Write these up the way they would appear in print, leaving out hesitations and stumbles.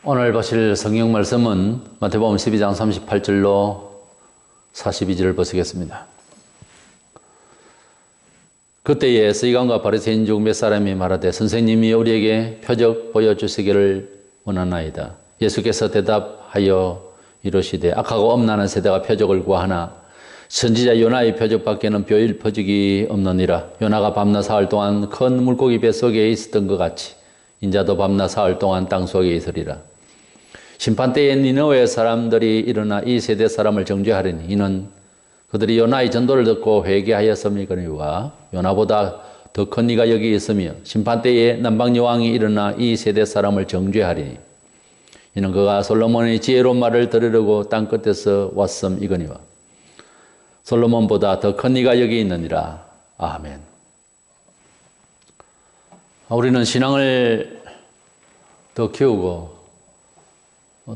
오늘 보실 성경 말씀은 마태복음 12장 38절로 42절을 보시겠습니다. 그때에 서기관과 바리새인 중 몇 사람이 말하되 선생님이 우리에게 표적 보여주시기를 원하나이다. 예수께서 대답하여 이르시되 악하고 엄란한 세대가 표적을 구하나 선지자 요나의 표적밖에는 보일 표적이 없느니라. 요나가 밤낮 사흘 동안 큰 물고기 뱃속에 있었던 것 같이 인자도 밤낮 사흘 동안 땅속에 있으리라. 심판때에 니느웨 사람들이 일어나 이 세대 사람을 정죄하리니 이는 그들이 요나의 전도를 듣고 회개하였음이거니와 요나보다 더 큰 이가 여기 있으며 심판때에 남방여왕이 일어나 이 세대 사람을 정죄하리니 이는 그가 솔로몬의 지혜로운 말을 들으려고 땅끝에서 왔음이거니와 솔로몬보다 더 큰 이가 여기 있느니라. 아멘. 우리는 신앙을 더 키우고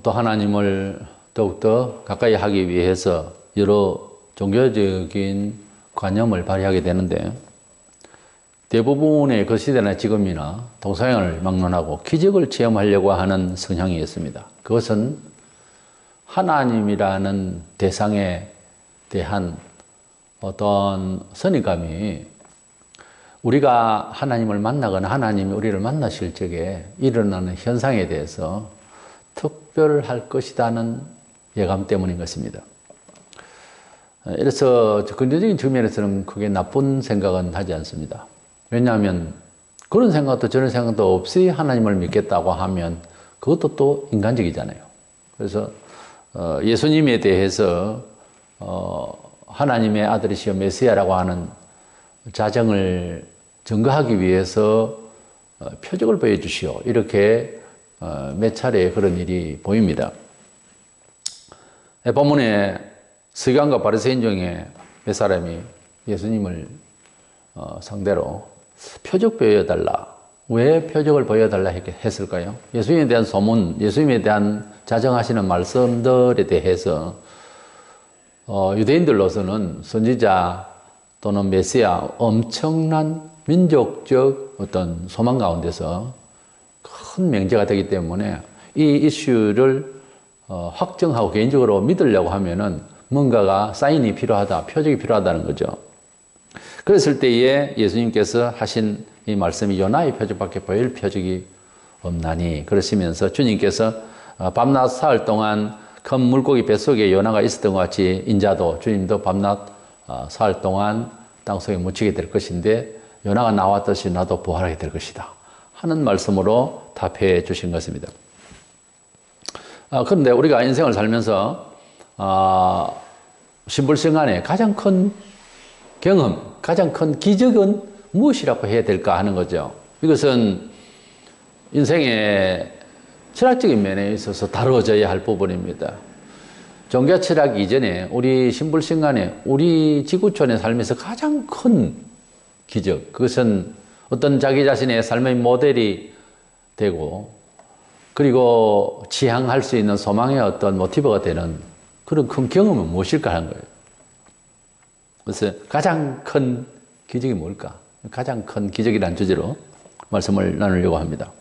또 하나님을 더욱더 가까이 하기 위해서 여러 종교적인 관념을 발휘하게 되는데 대부분의 그 시대나 지금이나 동서양을 막론하고 기적을 체험하려고 하는 성향이 있습니다. 그것은 하나님이라는 대상에 대한 어떤 선입감이 우리가 하나님을 만나거나 하나님이 우리를 만나실 적에 일어나는 현상에 대해서 특별할 것이라는 예감 때문인 것입니다. 이래서 근본적인 측면에서는 크게 나쁜 생각은 하지 않습니다. 왜냐하면 그런 생각도 저런 생각도 없이 하나님을 믿겠다고 하면 그것도 또 인간적이잖아요. 그래서 예수님에 대해서 하나님의 아들이시여 메시아라고 하는 자정을 증거하기 위해서 표적을 보여주시오. 이렇게 몇 차례 그런 일이 보입니다. 본문에 서기관과 바리새인 중에 몇 사람이 예수님을 상대로 표적 보여달라. 왜 표적을 보여달라 했을까요? 예수님에 대한 소문, 예수님에 대한 자정하시는 말씀들에 대해서 유대인들로서는 선지자 또는 메시아 엄청난 민족적 어떤 소망 가운데서 큰 명제가 되기 때문에 이 이슈를 확정하고 개인적으로 믿으려고 하면은 뭔가가 사인이 필요하다, 표적이 필요하다는 거죠. 그랬을 때에 예수님께서 하신 이 말씀이 요나의 표적밖에 보일 표적이 없나니 그러시면서 주님께서 밤낮 사흘 동안 큰 물고기 뱃속에 요나가 있었던 것 같이 인자도 주님도 밤낮 사흘 동안 땅속에 묻히게 될 것인데 요나가 나왔듯이 나도 부활하게 될 것이다 하는 말씀으로 답해 주신 것입니다. 그런데 우리가 인생을 살면서 신불생간에 가장 큰 경험, 가장 큰 기적은 무엇이라고 해야 될까 하는 거죠. 이것은 인생의 철학적인 면에 있어서 다루어져야 할 부분입니다. 종교 철학 이전에 우리 신불신간에 우리 지구촌의 삶에서 가장 큰 기적, 그것은 어떤 자기 자신의 삶의 모델이 되고 그리고 지향할 수 있는 소망의 어떤 모티브가 되는 그런 큰 경험은 무엇일까 하는 거예요. 그래서 가장 큰 기적이 뭘까? 가장 큰 기적이라는 주제로 말씀을 나누려고 합니다.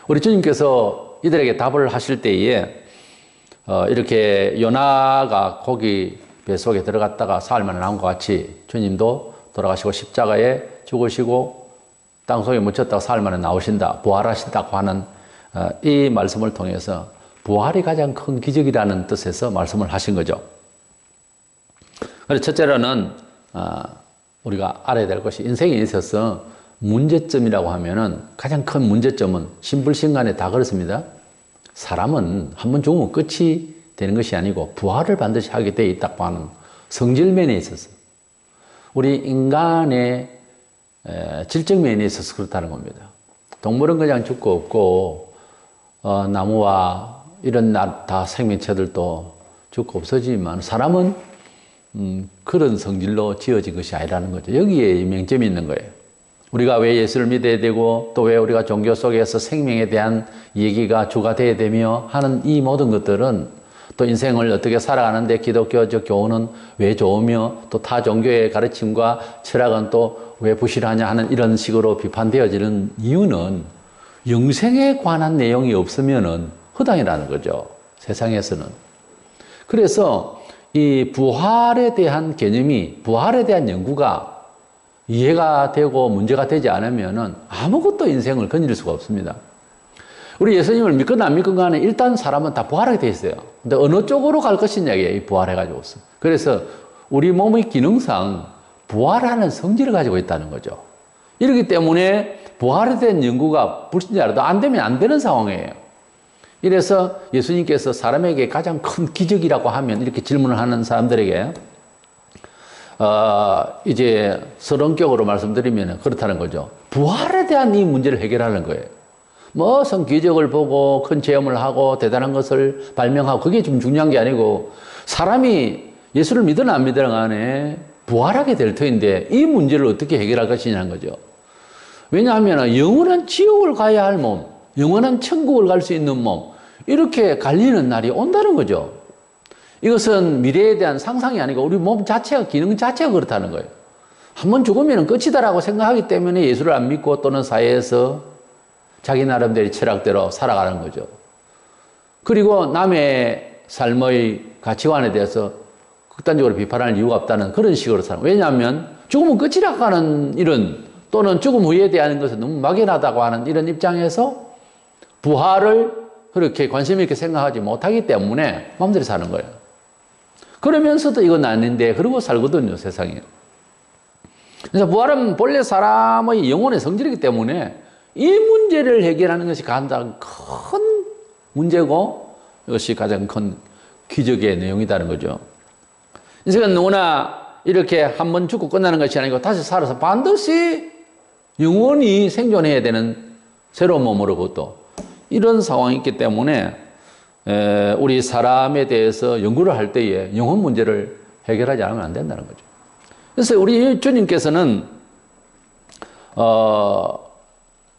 우리 주님께서 이들에게 답을 하실 때에 이렇게 요나가 고기 뱃속에 들어갔다가 사흘 만에 나온 것 같이 주님도 돌아가시고 십자가에 죽으시고 땅속에 묻혔다가 사흘 만에 나오신다, 부활하신다고 하는 이 말씀을 통해서 부활이 가장 큰 기적이라는 뜻에서 말씀을 하신 거죠. 그래서 첫째로는 우리가 알아야 될 것이 인생에 있어서 문제점이라고 하면은 가장 큰 문제점은 신불신간에 다 그렇습니다. 사람은 한 번 죽으면 끝이 되는 것이 아니고 부활을 반드시 하게 되어 있다고 하는 성질면에 있어서 우리 인간의 질적 면에 있어서 그렇다는 겁니다. 동물은 그냥 죽고 없고 나무와 이런 다 생명체들도 죽고 없어지지만 사람은 그런 성질로 지어진 것이 아니라는 거죠. 여기에 명점이 있는 거예요. 우리가 왜 예수를 믿어야 되고 또 왜 우리가 종교 속에서 생명에 대한 얘기가 주가 되어야 되며 하는 이 모든 것들은 또 인생을 어떻게 살아가는데 기독교적 교훈은 왜 좋으며 또 타 종교의 가르침과 철학은 또 왜 부실하냐 하는 이런 식으로 비판되어지는 이유는 영생에 관한 내용이 없으면은 허당이라는 거죠. 세상에서는. 그래서 이 부활에 대한 개념이, 부활에 대한 연구가 이해가 되고 문제가 되지 않으면은 아무것도 인생을 건질 수가 없습니다. 우리 예수님을 믿거나 안 믿건 간에 일단 사람은 다 부활하게 돼 있어요. 근데 어느 쪽으로 갈 것이냐에 이 부활해가지고서. 그래서 우리 몸의 기능상 부활하는 성질을 가지고 있다는 거죠. 이렇기 때문에 부활에 대한 연구가 불신자라도 안 되면 안 되는 상황이에요. 이래서 예수님께서 사람에게 가장 큰 기적이라고 하면 이렇게 질문을 하는 사람들에게 이제 서론격으로 말씀드리면 그렇다는 거죠. 부활에 대한 이 문제를 해결하는 거예요. 무슨 기적을 보고 큰 체험을 하고 대단한 것을 발명하고 그게 좀 중요한 게 아니고 사람이 예수를 믿으나 안 믿으나 간에 부활하게 될 터인데 이 문제를 어떻게 해결할 것이냐는 거죠. 왜냐하면 영원한 지옥을 가야 할 몸, 영원한 천국을 갈 수 있는 몸 이렇게 갈리는 날이 온다는 거죠. 이것은 미래에 대한 상상이 아니고 우리 몸 자체가 기능 자체가 그렇다는 거예요. 한번 죽으면 끝이다라고 생각하기 때문에 예수를 안 믿고 또는 사회에서 자기 나름대로 철학대로 살아가는 거죠. 그리고 남의 삶의 가치관에 대해서 극단적으로 비판할 이유가 없다는 그런 식으로 사는 거예요. 왜냐하면 죽으면 끝이라고 하는 이런 또는 죽음 후에 대한 것은 너무 막연하다고 하는 이런 입장에서 부활을 그렇게 관심 있게 생각하지 못하기 때문에 마음대로 사는 거예요. 그러면서도 이건 아닌데 그러고 살거든요, 세상에. 그래서 부활은 본래 사람의 영혼의 성질이기 때문에 이 문제를 해결하는 것이 가장 큰 문제고 이것이 가장 큰 기적의 내용이라는 거죠. 인생은 누구나 이렇게 한번 죽고 끝나는 것이 아니고 다시 살아서 반드시 영원히 생존해야 되는 새로운 몸으로 그것도 이런 상황이 있기 때문에 우리 사람에 대해서 연구를 할 때에 영혼 문제를 해결하지 않으면 안 된다는 거죠. 그래서 우리 주님께서는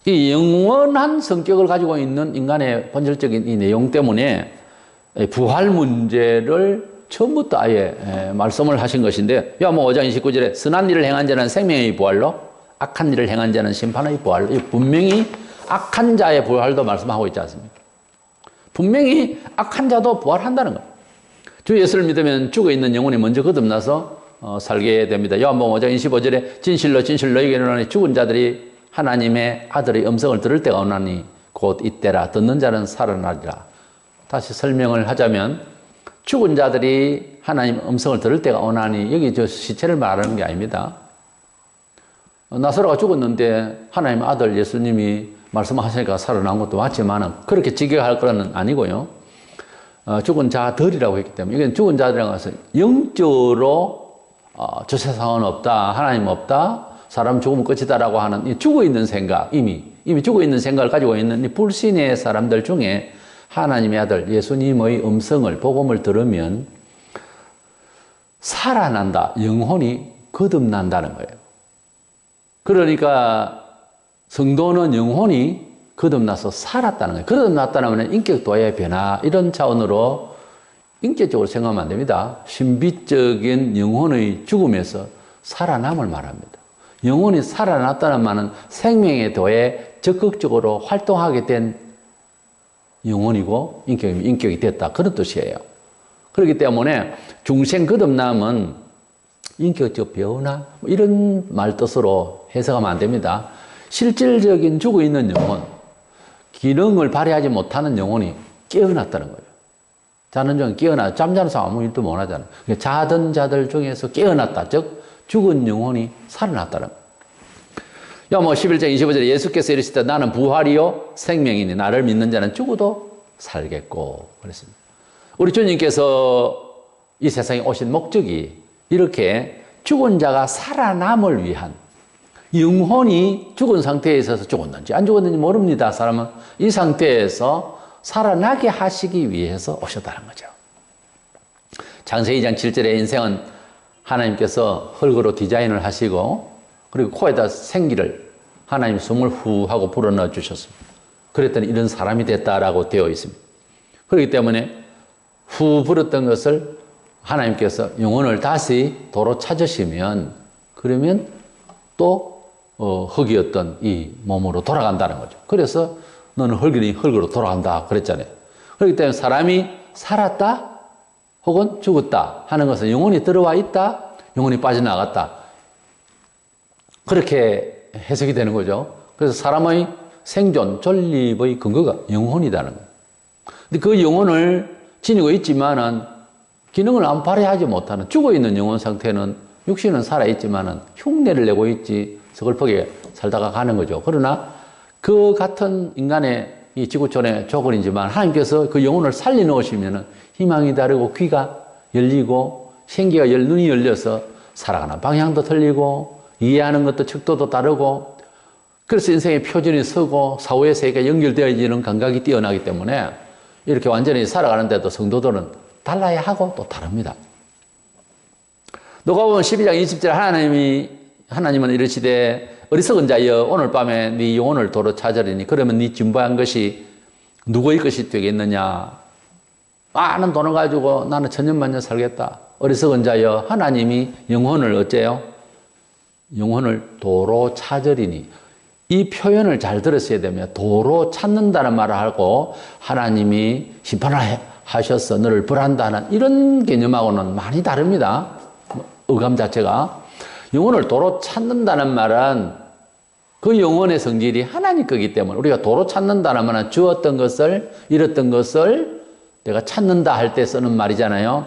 이 영원한 성격을 가지고 있는 인간의 본질적인 이 내용 때문에 부활 문제를 처음부터 아예 말씀을 하신 것인데 요한복음 5장 29절에 선한 일을 행한 자는 생명의 부활로 악한 일을 행한 자는 심판의 부활로 분명히 악한 자의 부활도 말씀하고 있지 않습니까? 분명히 악한 자도 부활한다는 거예요. 주 예수를 믿으면 죽어있는 영혼이 먼저 거듭나서 살게 됩니다. 요한복음 5장 25절에 진실로 진실로 너희에게 이르노니 죽은 자들이 하나님의 아들의 음성을 들을 때가 오나니 곧 이때라. 듣는 자는 살아나리라. 다시 설명을 하자면 죽은 자들이 하나님 음성을 들을 때가 오나니 여기 저 시체를 말하는 게 아닙니다. 나사로가 죽었는데 하나님의 아들 예수님이 말씀하시니까 살아난 것도 맞지만 그렇게 직역할 건 아니고요. 죽은 자들이라고 했기 때문에 이건 죽은 자들이라고 해서 영적으로 저 세상은 없다. 하나님 없다. 사람 죽으면 끝이다라고 하는 이 죽어있는 생각, 이미 죽어있는 생각을 가지고 있는 이 불신의 사람들 중에 하나님의 아들 예수님의 음성을 복음을 들으면 살아난다. 영혼이 거듭난다는 거예요. 그러니까 성도는 영혼이 거듭나서 살았다는 거예요. 거듭났다는 인격도의 변화 이런 차원으로 인격적으로 생각하면 안 됩니다. 신비적인 영혼의 죽음에서 살아남을 말합니다. 영혼이 살아났다는 말은 생명의 도에 적극적으로 활동하게 된 영혼이고 인격이 됐다. 그런 뜻이에요. 그렇기 때문에 중생 거듭남은 인격적 변화 이런 말 뜻으로 해석하면 안 됩니다. 실질적인 죽어있는 영혼, 기능을 발휘하지 못하는 영혼이 깨어났다는 거예요. 자는 중에 깨어나, 잠자는 사람 아무 일도 못 하잖아요. 자던 자들 중에서 깨어났다. 즉 죽은 영혼이 살아났다는 거예요. 요한복음 11장 25절에 예수께서 이르시되 나는 부활이요 생명이니 나를 믿는 자는 죽어도 살겠고 그랬습니다. 우리 주님께서 이 세상에 오신 목적이 이렇게 죽은 자가 살아남을 위한 영혼이 죽은 상태에 있어서 죽었는지 안 죽었는지 모릅니다. 사람은 이 상태에서 살아나게 하시기 위해서 오셨다는 거죠. 창세기 2장 7절에 인생은 하나님께서 흙으로 디자인을 하시고 그리고 코에다 생기를 하나님 숨을 후 하고 불어넣어 주셨습니다. 그랬더니 이런 사람이 됐다라고 되어 있습니다. 그렇기 때문에 후 불었던 것을 하나님께서 영혼을 다시 도로 찾으시면 그러면 또 흙이었던 이 몸으로 돌아간다는 거죠. 그래서 너는 흙이니 흙으로 돌아간다 그랬잖아요. 그렇기 때문에 사람이 살았다 혹은 죽었다 하는 것은 영혼이 들어와 있다, 영혼이 빠져나갔다. 그렇게 해석이 되는 거죠. 그래서 사람의 생존, 존립의 근거가 영혼이라는 거예요. 근데 그 영혼을 지니고 있지만은 기능을 안 발휘하지 못하는 죽어있는 영혼 상태는 육신은 살아있지만은 흉내를 내고 있지 서글프게 살다가 가는 거죠. 그러나 그 같은 인간의 이 지구촌의 조건이지만 하나님께서 그 영혼을 살려놓으시면은 희망이 다르고 귀가 열리고 생기가 눈이 열려서 살아가는 방향도 틀리고 이해하는 것도 척도도 다르고 그래서 인생의 표준이 서고 사후의 세계가 연결되어지는 감각이 뛰어나기 때문에 이렇게 완전히 살아가는데도 성도들은 달라야 하고 또 다릅니다. 누가복음 12장 20절 하나님은 이르시되 어리석은 자여 오늘 밤에 네 영혼을 도로 찾으리니 그러면 네 진보한 것이 누구의 것이 되겠느냐. 많은 돈을 가지고 나는 천년만년 살겠다. 어리석은 자여 하나님이 영혼을 어째요? 영혼을 도로 찾으리니. 이 표현을 잘 들었어야 되면 도로 찾는다는 말을 하고 하나님이 심판을 하셔서 너를 벌한다는 이런 개념하고는 많이 다릅니다. 의감 자체가. 영혼을 도로 찾는다는 말은 그 영혼의 성질이 하나님 거기 때문에 우리가 도로 찾는다는 말은 주었던 것을 잃었던 것을 내가 찾는다 할 때 쓰는 말이잖아요.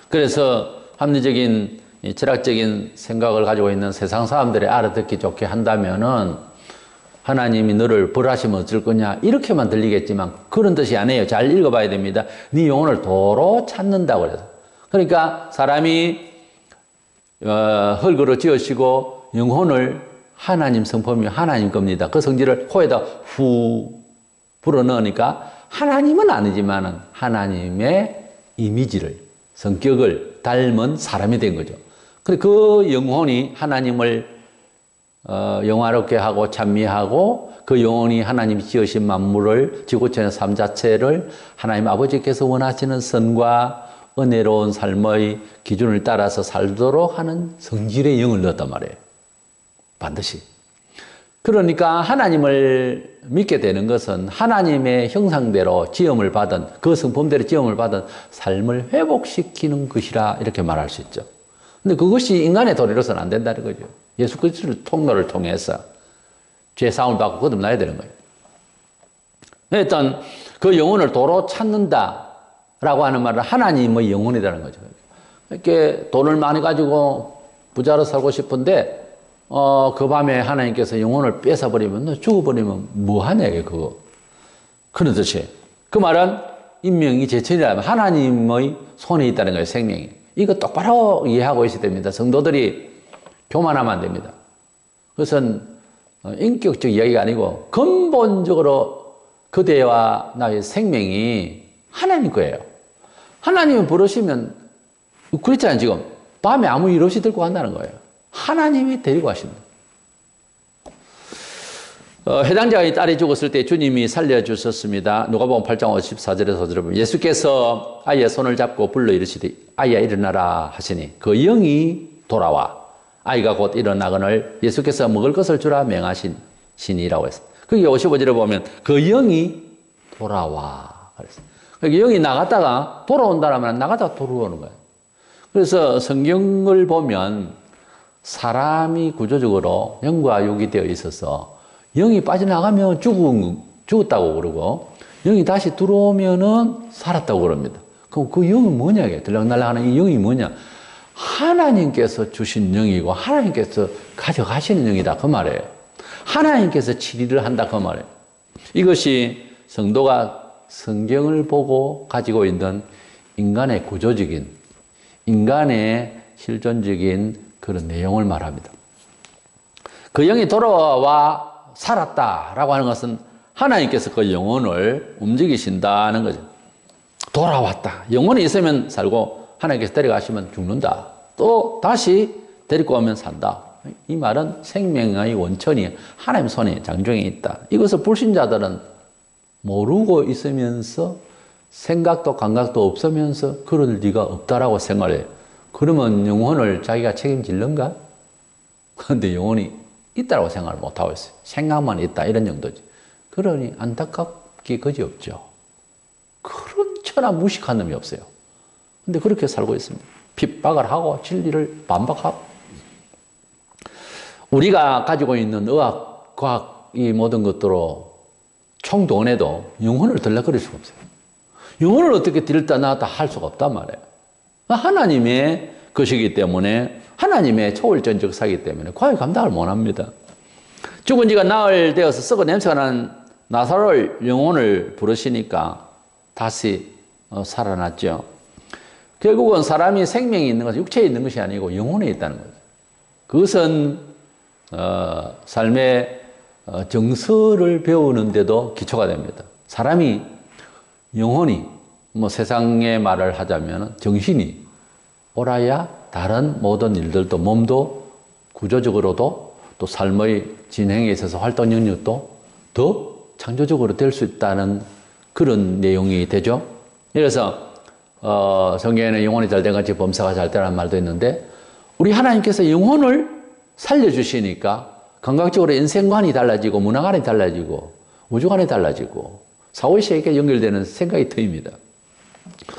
그래서 합리적인 철학적인 생각을 가지고 있는 세상 사람들이 알아듣기 좋게 한다면은 하나님이 너를 벌하시면 어쩔 거냐 이렇게만 들리겠지만 그런 뜻이 아니에요. 잘 읽어봐야 됩니다. 네 영혼을 도로 찾는다고 그래서. 그러니까 사람이 흙으로 지으시고 영혼을 하나님 성품이 하나님 겁니다. 그 성질을 코에다 후 불어넣으니까 하나님은 아니지만은 하나님의 이미지를 성격을 닮은 사람이 된 거죠. 그 영혼이 하나님을 영화롭게 하고 찬미하고 그 영혼이 하나님이 지으신 만물을 지구촌의 삶 자체를 하나님 아버지께서 원하시는 선과 은혜로운 삶의 기준을 따라서 살도록 하는 성질의 영을 넣었단 말이에요. 반드시. 그러니까 하나님을 믿게 되는 것은 하나님의 형상대로 지음을 받은 그 성품대로 지음을 받은 삶을 회복시키는 것이라 이렇게 말할 수 있죠. 근데 그것이 인간의 도리로서는 안 된다는 거죠. 예수 그리스도의 통로를 통해서 죄 사함을 받고 거듭나야 되는 거예요. 일단 그 영혼을 도로 찾는다라고 하는 말은 하나님의 영혼이라는 거죠. 이렇게 돈을 많이 가지고 부자로 살고 싶은데 그 밤에 하나님께서 영혼을 뺏어버리면 너 죽어버리면 뭐하냐 그거. 그런 뜻이에요. 그 말은 인명이 제천이라면 하나님의 손에 있다는 거예요. 생명이. 이거 똑바로 이해하고 있어야 됩니다. 성도들이 교만하면 안 됩니다. 그것은 인격적 이야기가 아니고 근본적으로 그대와 나의 생명이 하나님 거예요. 하나님이 부르시면 그렇잖아요. 지금 밤에 아무 일 없이 들고 간다는 거예요. 하나님이 데리고 가신다. 해당자의 딸이 죽었을 때 주님이 살려주셨습니다. 누가복음 8장 54절에서 들어보면 예수께서 아이의 손을 잡고 불러 이르시되 아이야 일어나라 하시니 그 영이 돌아와 아이가 곧 일어나거늘 예수께서 먹을 것을 주라 명하시니라고 했어요. 거기 55절에 보면 그 영이 돌아와 그랬어요. 그러니까 영이 나갔다가 돌아온다라면 나갔다가 돌아오는 거예요. 그래서 성경을 보면 사람이 구조적으로 영과 육이 되어 있어서 영이 빠져나가면 죽었다고 그러고 영이 다시 들어오면은 살았다고 그럽니다. 그럼 그 영은 뭐냐? 들락날락하는 이 영이 뭐냐? 하나님께서 주신 영이고 하나님께서 가져가시는 영이다 그 말이에요. 하나님께서 치리를 한다 그 말이에요. 이것이 성도가 성경을 보고 가지고 있는 인간의 구조적인 인간의 실존적인 그런 내용을 말합니다. 그 영이 돌아와 살았다라고 하는 것은 하나님께서 그 영혼을 움직이신다는 거죠. 돌아왔다. 영혼이 있으면 살고 하나님께서 데려가시면 죽는다. 또 다시 데리고 오면 산다. 이 말은 생명의 원천이 하나님 손에 장중에 있다. 이것을 불신자들은 모르고 있으면서 생각도 감각도 없으면서 그럴 리가 없다라고 생각해요. 그러면 영혼을 자기가 책임질는가? 그런데 영혼이 있다고 생각을 못하고 있어요. 생각만 있다 이런 정도지. 그러니 안타깝기 그지없죠. 얼마나 무식한 놈이 없어요. 근데 그렇게 살고 있습니다. 핍박을 하고 진리를 반박하고. 우리가 가지고 있는 의학, 과학 이 모든 것들로 총동원해도 영혼을 들락거릴 수가 없어요. 영혼을 어떻게 들었다 놨다 할 수가 없단 말이에요. 하나님의 것이기 때문에, 하나님의 초월전 역사이기 때문에 과연 감당을 못합니다. 죽은 지가 나흘 되어서 썩어 냄새가 나는 나사로를 영혼을 부르시니까 다시 살아났죠. 결국은 사람이 생명이 있는 것은 육체에 있는 것이 아니고 영혼에 있다는 거죠. 그것은 삶의 정서를 배우는데도 기초가 됩니다. 사람이 영혼이 세상의 말을 하자면 정신이 옳아야 다른 모든 일들도 몸도 구조적으로도 또 삶의 진행에 있어서 활동 영역도 더 창조적으로 될 수 있다는 그런 내용이 되죠. 그래서 성경에는 영혼이 잘된 같이 범사가 잘 되라는 말도 있는데, 우리 하나님께서 영혼을 살려주시니까 감각적으로 인생관이 달라지고 문화관이 달라지고 우주관이 달라지고 사후세계에 연결되는 생각이 트입니다.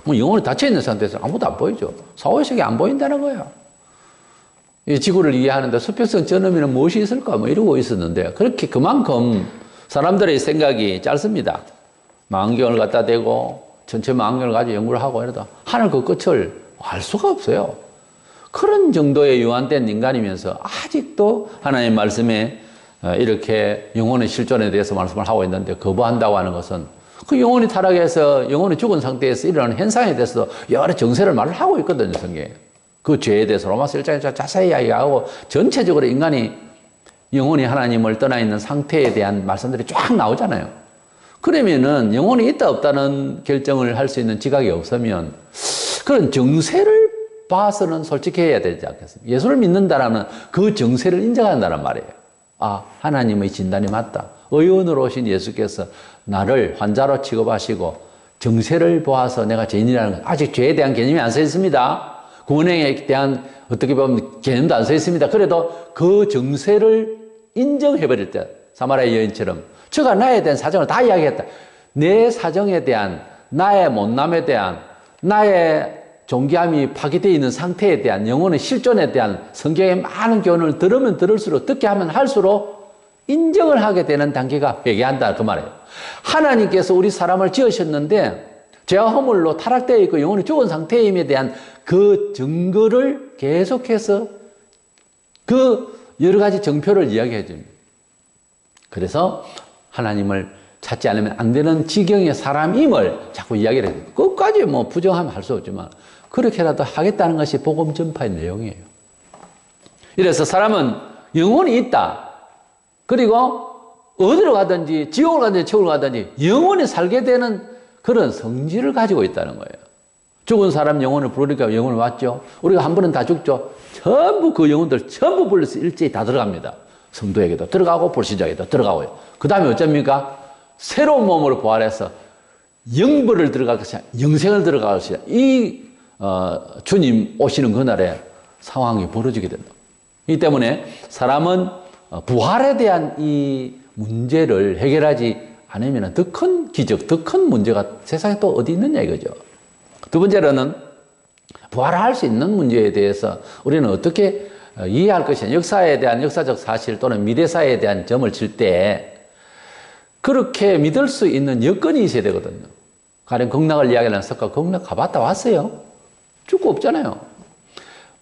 영혼이 닫혀있는 상태에서 아무도 안 보이죠. 사후세계에 안 보인다는 거예요. 이 지구를 이해하는데 수평성 저놈이는 무엇이 있을까 이러고 있었는데, 그렇게 그만큼 사람들의 생각이 짧습니다. 망원경을 갖다 대고 전체 망원경을 가지고 연구를 하고 이러다 하늘 그 끝을 알 수가 없어요. 그런 정도의 유한된 인간이면서 아직도 하나님의 말씀에 이렇게 영혼의 실존에 대해서 말씀을 하고 있는데 거부한다고 하는 것은, 그 영혼이 타락해서 영혼이 죽은 상태에서 일어나는 현상에 대해서 여러 정세를 말을 하고 있거든요, 성경에. 그 죄에 대해서 로마서 1장에서 자세히 이야기하고 전체적으로 인간이 영혼이 하나님을 떠나 있는 상태에 대한 말씀들이 쫙 나오잖아요. 그러면은 영혼이 있다 없다는 결정을 할 수 있는 지각이 없으면 그런 정세를 봐서는 솔직해야 되지 않겠습니까? 예수를 믿는다라는 그 정세를 인정한다는 말이에요. 아, 하나님의 진단이 맞다. 의원으로 오신 예수께서 나를 환자로 취급하시고 정세를 보아서 내가 죄인이라는 것, 아직 죄에 대한 개념이 안 써 있습니다. 구원에 대한 어떻게 보면 개념도 안 써 있습니다. 그래도 그 정세를 인정해버릴 때 사마리아 여인처럼 저가 나에 대한 사정을 다 이야기했다. 내 사정에 대한, 나의 못남에 대한, 나의 존귀함이 파괴되어 있는 상태에 대한, 영혼의 실존에 대한 성경의 많은 교훈을 들으면 들을수록, 듣게 하면 할수록 인정을 하게 되는 단계가 회개한다 그 말이에요. 하나님께서 우리 사람을 지으셨는데 죄와 허물로 타락되어 있고 영혼이 죽은 상태임에 대한 그 증거를 계속해서 그 여러 가지 정표를 이야기해 줍니다. 그래서 하나님을 찾지 않으면 안 되는 지경의 사람임을 자꾸 이야기를 해요. 끝까지 부정하면 할 수 없지만 그렇게라도 하겠다는 것이 복음 전파의 내용이에요. 이래서 사람은 영혼이 있다. 그리고 어디로 가든지 지옥을 가든지 천국을 가든지 영원히 살게 되는 그런 성질을 가지고 있다는 거예요. 죽은 사람 영혼을 부르니까 영혼을 왔죠. 우리가 한 번은 다 죽죠. 전부 그 영혼들 전부 불러서 일제히 다 들어갑니다. 성도에게도 들어가고 불신자에게도 들어가고요. 그 다음에 어쩝니까? 새로운 몸으로 부활해서 영벌을 들어갈 것이야, 영생을 들어갈 것이야. 이 주님 오시는 그날에 상황이 벌어지게 된다. 이 때문에 사람은 부활에 대한 이 문제를 해결하지 않으면 더 큰 기적, 더 큰 문제가 세상에 또 어디 있느냐 이거죠. 두 번째로는 부활할 수 있는 문제에 대해서 우리는 어떻게 이해할 것이냐. 역사에 대한 역사적 사실 또는 미래사에 대한 점을 칠 때 그렇게 믿을 수 있는 여건이 있어야 되거든요. 가령 극락을 이야기하는 석가 극락 가봤다 왔어요? 죽고 없잖아요.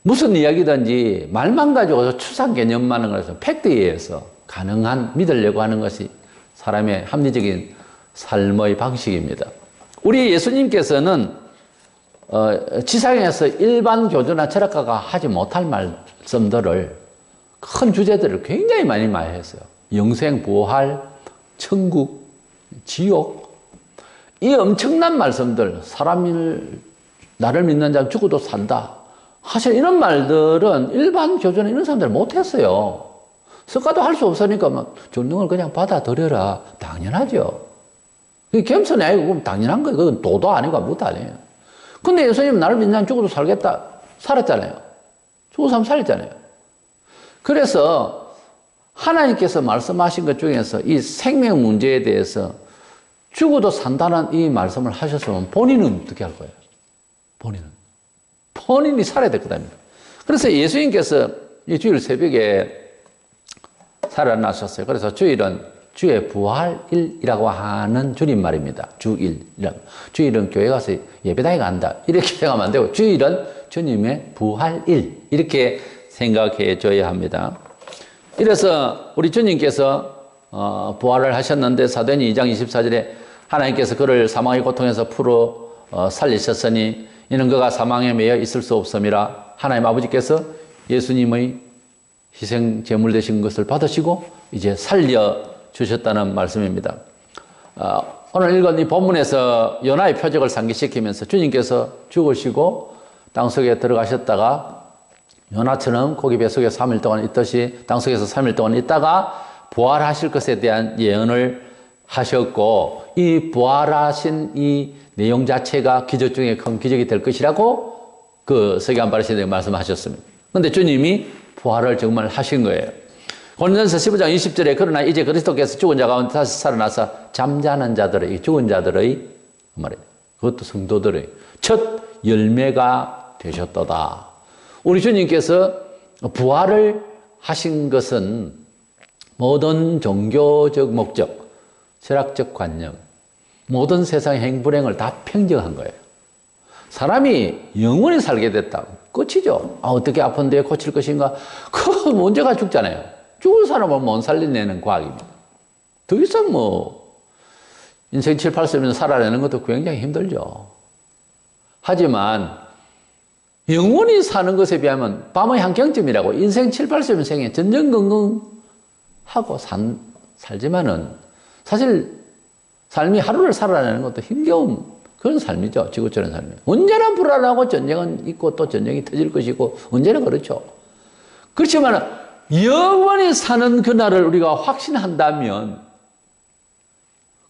무슨 이야기든지 말만 가지고 추상 개념만을 가지고 팩트에 의해서 가능한 믿으려고 하는 것이 사람의 합리적인 삶의 방식입니다. 우리 예수님께서는 지상에서 일반 교주나 철학가가 하지 못할 말씀들을, 큰 주제들을 굉장히 많이 했어요. 영생, 부활, 천국, 지옥, 이 엄청난 말씀들, 사람을 나를 믿는 자는 죽어도 산다. 사실 이런 말들은 일반 교주는 이런 사람들 못했어요. 석가도 할 수 없으니까 전능을 그냥 받아들여라. 당연하죠. 그게 겸손이 아니고 그럼 당연한 거예요. 그건 도도 아니고 아무것도 아니에요. 근데 예수님 나를 믿는 자는 죽어도 살겠다. 살았잖아요. 죽어서 하면 살았잖아요. 그래서 하나님께서 말씀하신 것 중에서 이 생명 문제에 대해서 죽어도 산다는 이 말씀을 하셨으면 본인은 어떻게 할 거예요? 본인이 살아야 될 거다. 그래서 예수님께서 이 주일 새벽에 살아나셨어요. 그래서 주일은 주의 부활일이라고 하는 줄임말입니다. 주일은 교회 가서 예배당에 간다. 이렇게 생각하면 안 되고, 주일은 주님의 부활일. 이렇게 생각해 줘야 합니다. 이래서 우리 주님께서 부활을 하셨는데 사도행전 2장 24절에 하나님께서 그를 사망의 고통에서 풀어 살리셨으니 이는 그가 사망에 매여 있을 수 없음이라. 하나님 아버지께서 예수님의 희생 제물 되신 것을 받으시고 이제 살려주셨다는 말씀입니다. 오늘 읽은 이 본문에서 요나의 표적을 상기시키면서 주님께서 죽으시고 땅속에 들어가셨다가 요나처럼 고기 뱃속에 3일 동안 있듯이 땅속에서 3일 동안 있다가 부활하실 것에 대한 예언을 하셨고, 이 부활하신 이 내용 자체가 기적 중에 큰 기적이 될 것이라고 그 서기관 바리새인에게 말씀하셨습니다. 그런데 주님이 부활을 정말 하신 거예요. 고린도전서 15장 20절에 그러나 이제 그리스도께서 죽은 자 가운데 다시 살아나서 잠자는 자들의, 죽은 자들의 말이에요. 그것도 성도들의 첫 열매가 되셨도다. 우리 주님께서 부활을 하신 것은 모든 종교적 목적, 철학적 관념, 모든 세상의 행불행을 다 평정한 거예요. 사람이 영원히 살게 됐다. 끝이죠. 어떻게 아픈데 고칠 것인가? 그 문제가 죽잖아요. 죽은 사람을 못 살려내는 과학입니다. 더 이상 인생 7, 80년 살아내는 것도 굉장히 힘들죠. 하지만 영원히 사는 것에 비하면 밤의 한경쯤이라고 인생 7, 80년생에 전전긍긍하고 살지만은 사실 삶이 하루를 살아내는 것도 힘겨운 그런 삶이죠. 지구촌의 삶이. 언제나 불안하고 전쟁은 있고 또 전쟁이 터질 것이고 언제나 그렇죠. 그렇지만 영원히 사는 그날을 우리가 확신한다면,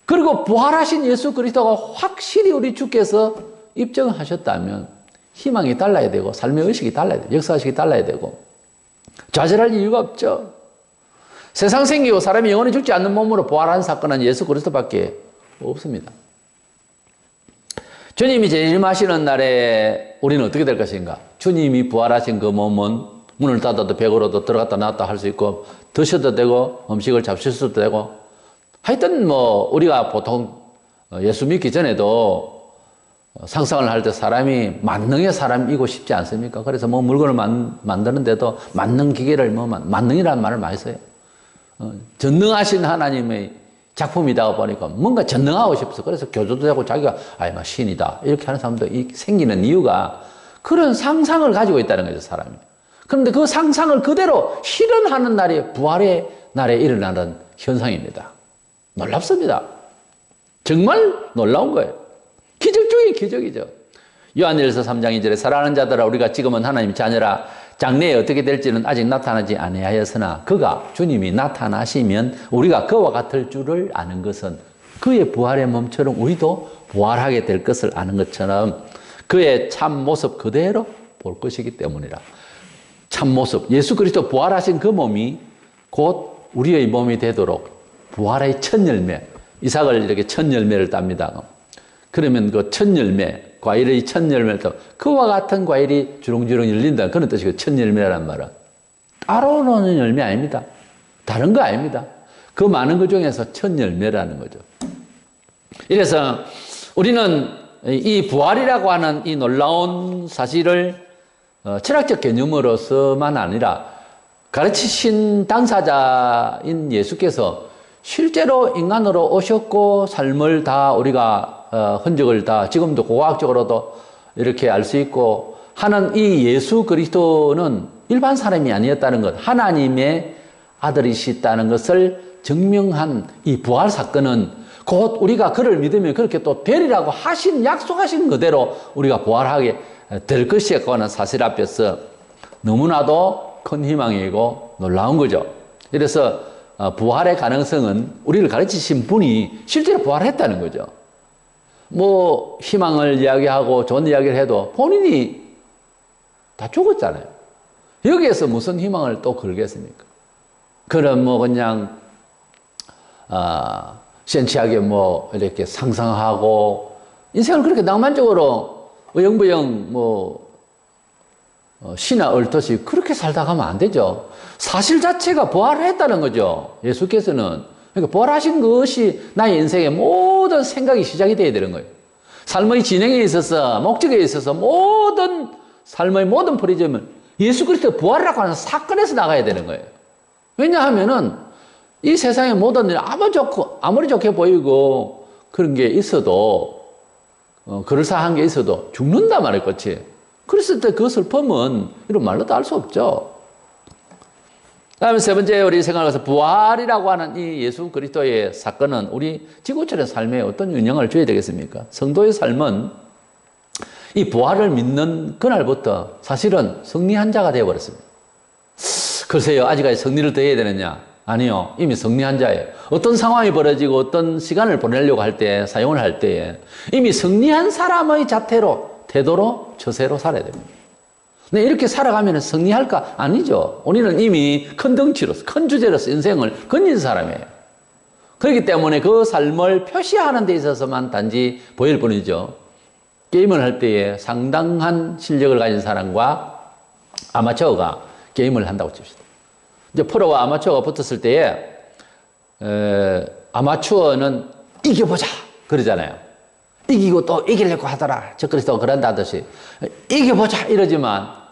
그리고 부활하신 예수 그리스도가 확실히 우리 주께서 입증하셨다면 희망이 달라야 되고 삶의 의식이 달라야 되고 역사의식이 달라야 되고 좌절할 이유가 없죠. 세상 생기고 사람이 영원히 죽지 않는 몸으로 부활한 사건은 예수 그리스도밖에 없습니다. 주님이 재림하시는 날에 우리는 어떻게 될 것인가? 주님이 부활하신 그 몸은 문을 닫아도 벽으로도 들어갔다 나왔다 할 수 있고 드셔도 되고 음식을 잡수셔도 되고, 하여튼 우리가 보통 예수 믿기 전에도 상상을 할 때 사람이 만능의 사람이고 싶지 않습니까? 그래서 물건을 만드는데도 만능 기계를 만능이라는 말을 많이 써요. 전능하신 하나님의 작품이다 보니까 뭔가 전능하고 싶어서 그래서 교조도 되고 자기가 신이다 이렇게 하는 사람도 생기는 이유가 그런 상상을 가지고 있다는 거죠, 사람이. 그런데 그 상상을 그대로 실현하는 날이 부활의 날에 일어나는 현상입니다. 놀랍습니다. 정말 놀라운 거예요. 기적 중에 기적이죠. 요한일서 3장 2절에 사랑하는 자들아 우리가 지금은 하나님의 자녀라 장래에 어떻게 될지는 아직 나타나지 아니하였으나 그가 주님이 나타나시면 우리가 그와 같을 줄을 아는 것은 그의 부활의 몸처럼 우리도 부활하게 될 것을 아는 것처럼 그의 참 모습 그대로 볼 것이기 때문이라. 참 모습, 예수 그리스도 부활하신 그 몸이 곧 우리의 몸이 되도록 부활의 첫 열매, 이삭을 이렇게 첫 열매를 땁니다. 그러면 그 첫 열매, 과일의 첫 열매를 따 그와 같은 과일이 주렁주렁 열린다. 그런 뜻이고 첫 열매라는 말은 따로 노는 열매 아닙니다. 다른 거 아닙니다. 그 많은 것 중에서 첫 열매라는 거죠. 이래서 우리는 이 부활이라고 하는 이 놀라운 사실을 철학적 개념으로서만 아니라 가르치신 당사자인 예수께서 실제로 인간으로 오셨고 삶을 다 우리가 흔적을 다 지금도 고고학적으로도 이렇게 알 수 있고 하는 이 예수 그리스도는 일반 사람이 아니었다는 것, 하나님의 아들이시다는 것을 증명한 이 부활 사건은 곧 우리가 그를 믿으면 그렇게 또 되리라고 약속하신 그대로 우리가 부활하게 될 것이라고 하는 사실 앞에서 너무나도 큰 희망이고 놀라운 거죠. 그래서 부활의 가능성은 우리를 가르치신 분이 실제로 부활했다는 거죠. 희망을 이야기하고 좋은 이야기를 해도 본인이 다 죽었잖아요. 여기에서 무슨 희망을 또 걸겠습니까? 그럼 그냥 센치하게 뭐 이렇게 상상하고 인생을 그렇게 낭만적으로 어영부영 뭐 신화 얼듯이 그렇게 살다 가면 안 되죠. 사실 자체가 부활했다는 거죠. 예수께서는. 그러니까 부활하신 것이 나의 인생의 모든 생각이 시작이 되어야 되는 거예요. 삶의 진행에 있어서 목적에 있어서 모든 삶의 모든 프리즘은 예수 그리스도 부활이라고 하는 사건에서 나가야 되는 거예요. 왜냐하면은 이 세상의 모든 일이 아무리 좋게 보이고 그런 게 있어도 그럴싸한 게 있어도 죽는단 말이에요, 끝이. 그랬을 때 그 슬픔은 이런 말로도 알 수 없죠. 다음에 세 번째 우리 생각해서 부활이라고 하는 이 예수 그리스도의 사건은 우리 지구촌의 삶에 어떤 영향을 줘야 되겠습니까? 성도의 삶은 이 부활을 믿는 그날부터 사실은 승리한 자가 되어버렸습니다. 글쎄요, 아직까지 승리를 더 해야 되느냐? 아니요, 이미 승리한 자예요. 어떤 상황이 벌어지고 어떤 시간을 보내려고 할 때, 사용을 할 때에 이미 승리한 사람의 자태로, 태도로, 처세로 살아야 됩니다. 근데 이렇게 살아가면 승리할까? 아니죠. 우리는 이미 큰 덩치로서, 큰 주제로서 인생을 건진 사람이에요. 그렇기 때문에 그 삶을 표시하는 데 있어서만 단지 보일 뿐이죠. 게임을 할 때에 상당한 실력을 가진 사람과 아마추어가 게임을 한다고 칩시다. 이제 프로와 아마추어가 붙었을 때에 아마추어는 이겨보자 그러잖아요. 이기고 또 이기려고 하더라. 적그리스도가 그런다 하듯이 이겨보자 이러지만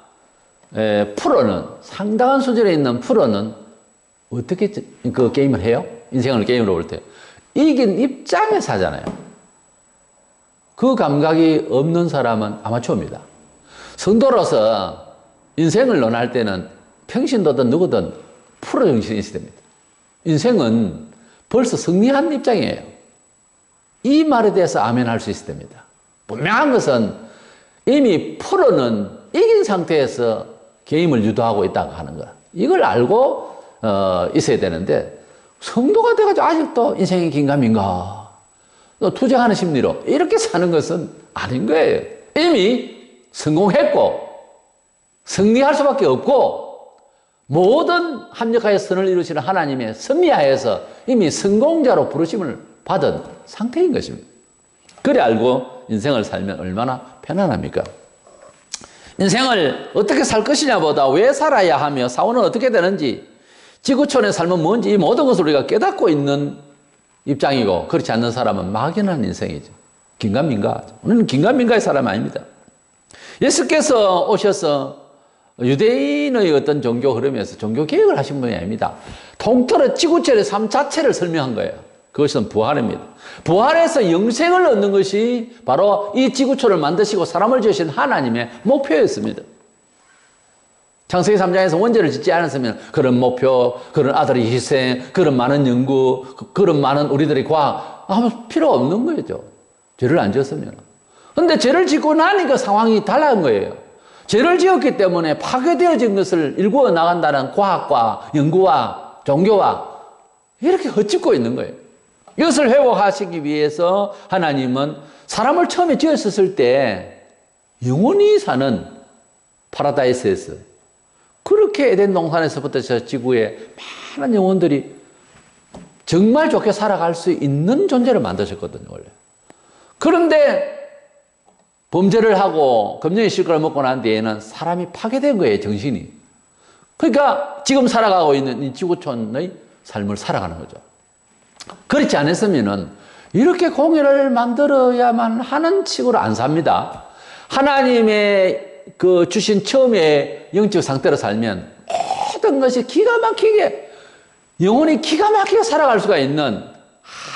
프로는 상당한 수준에 있는 프로는 어떻게 그 게임을 해요? 인생을 게임으로 볼 때 이긴 입장에서 하잖아요. 그 감각이 없는 사람은 아마추어입니다. 성도로서 인생을 논할 때는 평신도든 누구든 프로 정신이 있어야 됩니다. 인생은 벌써 승리한 입장이에요. 이 말에 대해서 아멘 할 수 있어야 됩니다. 분명한 것은 이미 프로는 이긴 상태에서 게임을 유도하고 있다고 하는 거. 이걸 알고 있어야 되는데 성도가 돼가지고 아직도 인생이 긴가민가 또 투쟁하는 심리로 이렇게 사는 것은 아닌 거예요. 이미 성공했고 승리할 수밖에 없고 모든 합력하여 선을 이루시는 하나님의 섭리하에서 이미 성공자로 부르심을 받은 상태인 것입니다. 그래 알고 인생을 살면 얼마나 편안합니까? 인생을 어떻게 살 것이냐보다 왜 살아야 하며 사후는 어떻게 되는지 지구촌의 삶은 뭔지 이 모든 것을 우리가 깨닫고 있는 입장이고 그렇지 않는 사람은 막연한 인생이죠. 긴가민가. 우리는 긴가민가의 사람이 아닙니다. 예수께서 오셔서 유대인의 어떤 종교 흐름에서 종교 개혁을 하신 분이 아닙니다. 통틀어 지구촌의 삶 자체를 설명한 거예요. 그것은 부활입니다. 부활에서 영생을 얻는 것이 바로 이 지구촌을 만드시고 사람을 지으신 하나님의 목표였습니다. 창세기 3장에서 원죄를 짓지 않았으면 그런 목표, 그런 아들의 희생, 그런 많은 연구, 그런 많은 우리들의 과학 아무 필요 없는 거죠. 죄를 안 지었으면. 그런데 죄를 짓고 나니까 상황이 달라진 거예요. 죄를 지었기 때문에 파괴되어진 것을 일구어 나간다는 과학과 연구와 종교와 이렇게 헛짓고 있는 거예요. 이것을 회복하시기 위해서 하나님은 사람을 처음에 지었을 때 영원히 사는 파라다이스에서 그렇게 에덴 동산에서부터 저 지구에 많은 영혼들이 정말 좋게 살아갈 수 있는 존재를 만드셨거든요, 원래. 그런데 범죄를 하고 금령의 실과를 먹고 난 뒤에는 사람이 파괴된 거예요, 정신이. 그러니까 지금 살아가고 있는 이 지구촌의 삶을 살아가는 거죠. 그렇지 않았으면은 이렇게 공의를 만들어야만 하는 식으로 안 삽니다. 하나님의 그 주신 처음에 영적 상태로 살면 모든 것이 기가 막히게 영혼이 기가 막히게 살아갈 수가 있는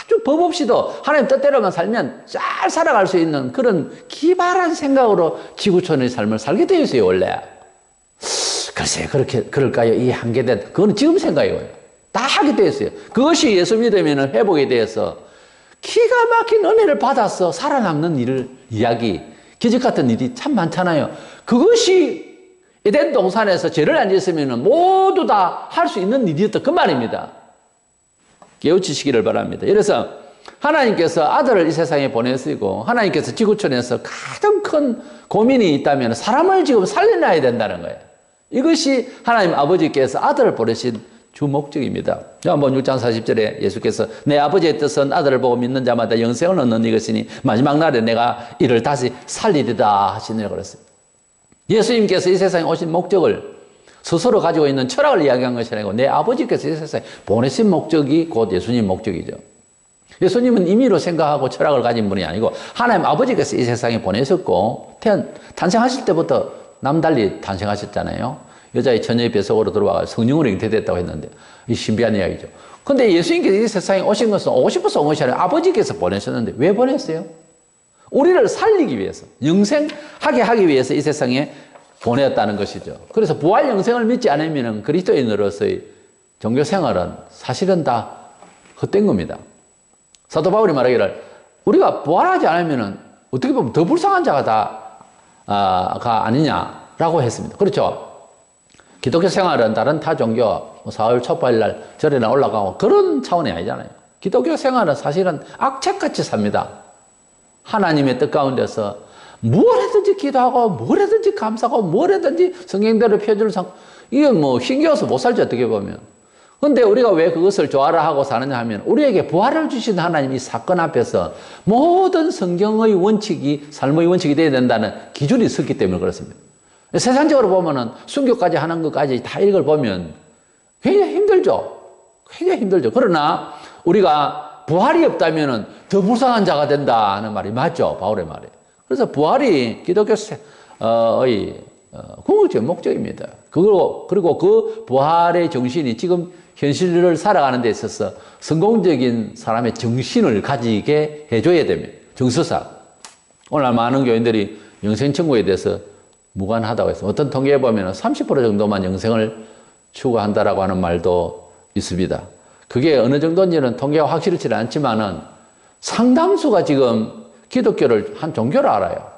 아주 법 없이도 하나님 뜻대로만 살면 잘 살아갈 수 있는 그런 기발한 생각으로 지구촌의 삶을 살게 되어 있어요, 원래. 글쎄, 그럴까요? 이 한계된, 그거는 지금 생각이에요. 다 하게 되어 있어요. 그것이 예수 믿으면 회복에 대해서 기가 막힌 은혜를 받아서 살아남는 일을 기적 같은 일이 참 많잖아요. 그것이 에덴 동산에서 죄를 안 지었으면 모두 다 할 수 있는 일이었던 그 말입니다. 깨우치시기를 바랍니다. 그래서 하나님께서 아들을 이 세상에 보내시고 하나님께서 지구촌에서 가장 큰 고민이 있다면 사람을 지금 살려놔야 된다는 거예요. 이것이 하나님 아버지께서 아들을 보내신 주 목적입니다. 요한복음 6장 40절에 예수께서 내 아버지의 뜻은 아들을 보고 믿는 자마다 영생을 얻는 이것이니 마지막 날에 내가 이를 다시 살리리다 하시느라 그랬습니다. 예수님께서 이 세상에 오신 목적을 스스로 가지고 있는 철학을 이야기한 것이 아니고 내 아버지께서 이 세상에 보내신 목적이 곧 예수님 목적이죠. 예수님은 임의로 생각하고 철학을 가진 분이 아니고 하나님 아버지께서 이 세상에 보내셨고 탄생하실 때부터 남달리 탄생하셨잖아요. 여자의 처녀의 뱃속으로 들어와서 성령으로 잉태됐다고 했는데 이 신비한 이야기죠. 근데 예수님께서 이 세상에 오신 것은 오고 싶어서 온 것이 아니라 아버지께서 보내셨는데 왜 보냈어요? 우리를 살리기 위해서, 영생하게 하기 위해서 이 세상에 보냈다는 것이죠. 그래서 부활 영생을 믿지 않으면 그리스도인으로서의 종교 생활은 사실은 다 헛된 겁니다. 사도 바울이 말하기를 우리가 부활하지 않으면 어떻게 보면 더 불쌍한 자가 아니냐라고 했습니다. 그렇죠? 기독교 생활은 다른 타 종교, 사흘 촛발일 날 절에나 올라가고 그런 차원이 아니잖아요. 기독교 생활은 사실은 악착같이 삽니다. 하나님의 뜻 가운데서 뭘 하든지 기도하고 뭘 하든지 감사하고 뭘 하든지 성경대로 표준을 삼고 이게 뭐 힘겨워서 못 살죠 어떻게 보면. 근데 우리가 왜 그것을 좋아라 하고 사느냐 하면 우리에게 부활을 주신 하나님 이 사건 앞에서 모든 성경의 원칙이 삶의 원칙이 되어야 된다는 기준이 있었기 때문에 그렇습니다. 세상적으로 보면은 순교까지 하는 것까지 다 읽어보면 굉장히 힘들죠. 굉장히 힘들죠. 그러나 우리가 부활이 없다면은 더 불쌍한 자가 된다는 말이 맞죠. 바울의 말에. 그래서 부활이 기독교의 궁극적인 목적입니다. 그리고 그 부활의 정신이 지금 현실을 살아가는 데 있어서 성공적인 사람의 정신을 가지게 해줘야 됩니다. 정서상. 오늘 많은 교인들이 영생천국에 대해서 무관하다고 해서 어떤 통계에 보면 30% 정도만 영생을 추구한다라고 하는 말도 있습니다. 그게 어느 정도인지는 통계가 확실치는 않지만은 상당수가 지금 기독교를 한 종교로 알아요.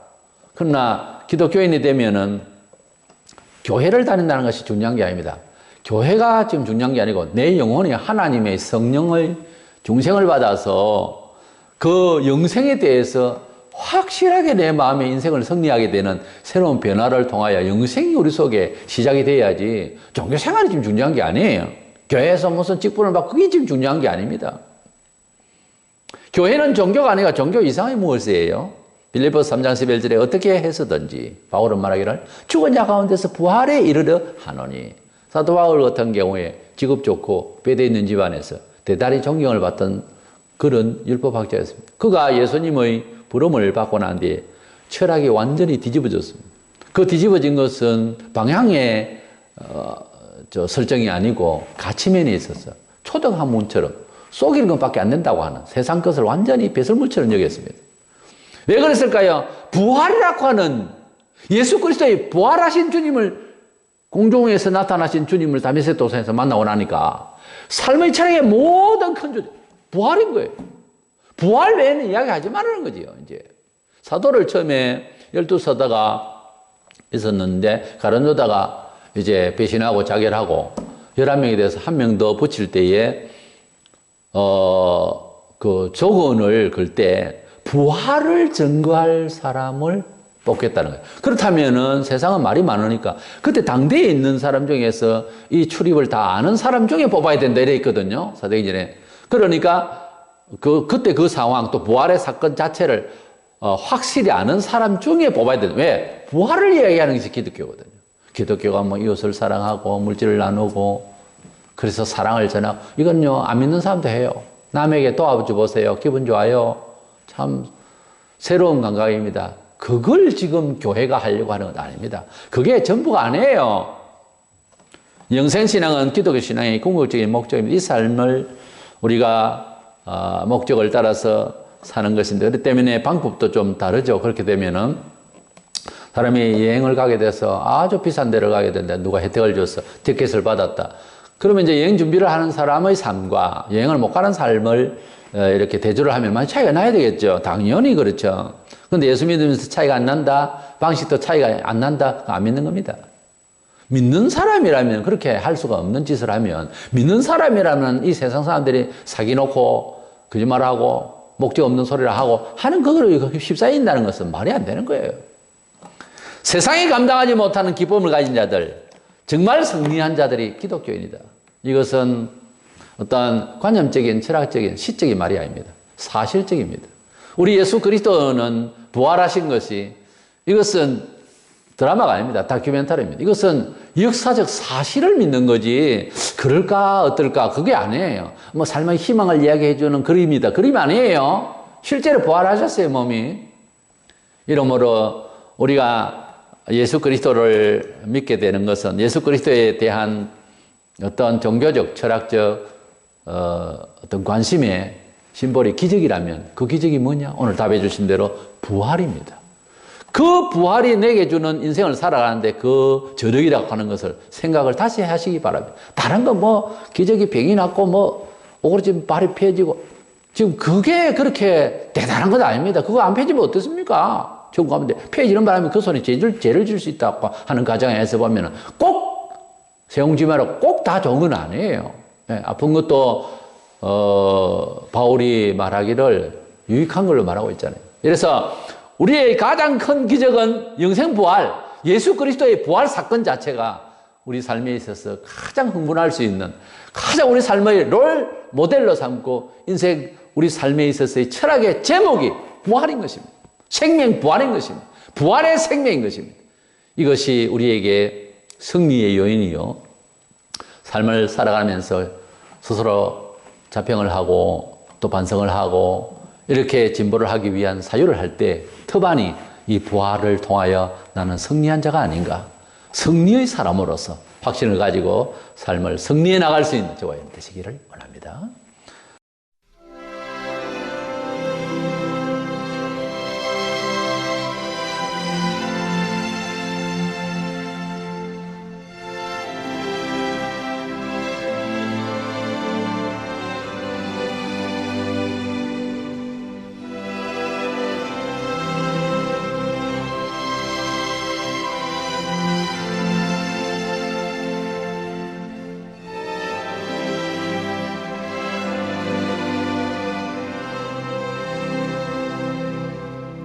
그러나 기독교인이 되면은 교회를 다닌다는 것이 중요한 게 아닙니다. 교회가 지금 중요한 게 아니고 내 영혼이 하나님의 성령의 중생을 받아서 그 영생에 대해서 확실하게 내 마음의 인생을 승리하게 되는 새로운 변화를 통하여 영생이 우리 속에 시작이 돼야지 종교 생활이 지금 중요한 게 아니에요. 교회에서 무슨 직분을 받고 그게 지금 중요한 게 아닙니다. 교회는 종교가 아니라 종교 이상의 무엇이에요? 빌립보서 3장 11절에 어떻게 해서든지 바울은 말하기를 죽은 자 가운데서 부활에 이르려 하노니 사도 바울 같은 경우에 직업 좋고 배대 있는 집안에서 대단히 존경을 받던 그런 율법학자였습니다. 그가 예수님의 부름을 받고 난 뒤에 철학이 완전히 뒤집어졌습니다. 그 뒤집어진 것은 방향의 설정이 아니고 가치면에 있어서 초등학문처럼 속이는 것밖에 안 된다고 하는 세상 것을 완전히 배설물처럼 여겼습니다. 왜 그랬을까요? 부활이라고 하는 예수 그리스도의 부활하신 주님을 공중에서 나타나신 주님을 다메섹 도상에서 만나고 나니까 삶의 철학의 모든 큰 주제 부활인 거예요. 부활 외에는 이야기하지 말라는 거지요. 이제 사도를 처음에 12서다가 있었는데 가룟유다가 이제 배신하고 자결하고 11명이 돼서 한 명 더 붙일 때에 그 조건을 걸 때 부활을 증거할 사람을 뽑겠다는 거예요. 그렇다면은 세상은 말이 많으니까 그때 당대에 있는 사람 중에서 이 출입을 다 아는 사람 중에 뽑아야 된다 이래 있거든요. 사도행전에. 그러니까 그때 그 상황 또 부활의 사건 자체를 확실히 아는 사람 중에 뽑아야 된다. 왜? 부활을 이야기하는 것이 기독교거든요. 기독교가 뭐 이웃을 사랑하고 물질을 나누고 그래서 사랑을 전하고 이건요 안 믿는 사람도 해요. 남에게 도와줘 보세요. 기분 좋아요. 참 새로운 감각입니다. 그걸 지금 교회가 하려고 하는 건 아닙니다. 그게 전부가 아니에요. 영생신앙은 기독교 신앙의 궁극적인 목적입니다. 이 삶을 우리가 목적을 따라서 사는 것인데 그렇기 때문에 방법도 좀 다르죠. 그렇게 되면은 사람이 여행을 가게 돼서 아주 비싼 데를 가게 된다. 누가 혜택을 줬어. 티켓을 받았다. 그러면 이제 여행 준비를 하는 사람의 삶과 여행을 못 가는 삶을 이렇게 대조를 하면 많이 차이가 나야 되겠죠. 당연히 그렇죠. 근데 예수 믿으면서 차이가 안 난다. 방식도 차이가 안 난다. 안 믿는 겁니다. 믿는 사람이라면 그렇게 할 수가 없는 짓을 하면 믿는 사람이라면 이 세상 사람들이 사기놓고 거짓말하고 목적 없는 소리를 하고 하는 그거를 휩싸인다는 것은 말이 안 되는 거예요. 세상이 감당하지 못하는 기쁨을 가진 자들 정말 승리한 자들이 기독교인이다. 이것은 어떤 관념적인, 철학적인, 시적인 말이 아닙니다. 사실적입니다. 우리 예수 그리스도는 부활하신 것이 이것은 드라마가 아닙니다. 다큐멘터리입니다. 이것은 역사적 사실을 믿는 거지 그럴까 어떨까 그게 아니에요. 뭐 삶의 희망을 이야기해 주는 그림이다. 그림 아니에요. 실제로 부활하셨어요, 몸이. 이러므로 우리가 예수 그리스도를 믿게 되는 것은 예수 그리스도에 대한 어떤 종교적, 철학적 어떤 관심의 심볼이 기적이라면 그 기적이 뭐냐? 오늘 답해 주신 대로 부활입니다. 그 부활이 내게 주는 인생을 살아가는데 그 저력이라고 하는 것을 생각을 다시 하시기 바랍니다. 다른 거 뭐 기적이 병이 낫고 뭐 오그라지면 발이 펴지고 지금 그게 그렇게 대단한 건 아닙니다. 그거 안 펴지면 어떻습니까? 지금 가면 펴지는 바람에 그 손에 죄를 질 수 있다고 하는 가정에서 보면은 꼭 세웅지마로 꼭 다 좋은 건 아니에요. 네, 아픈 것도 바울이 말하기를 유익한 걸로 말하고 있잖아요. 그래서 우리의 가장 큰 기적은 영생 부활, 예수 그리스도의 부활 사건 자체가 우리 삶에 있어서 가장 흥분할 수 있는, 가장 우리 삶의 롤 모델로 삼고 인생 우리 삶에 있어서의 철학의 제목이 부활인 것입니다. 생명 부활인 것입니다. 부활의 생명인 것입니다. 이것이 우리에게 승리의 요인이요. 삶을 살아가면서 스스로 자평을 하고 또 반성을 하고 이렇게 진보를 하기 위한 사유를 할 때特반이 이 부활을 통하여 나는 승리한 자가 아닌가, 승리의 사람으로서 확신을 가지고 삶을 승리해 나갈 수 있는 저와 여러분 되시기를 원합니다.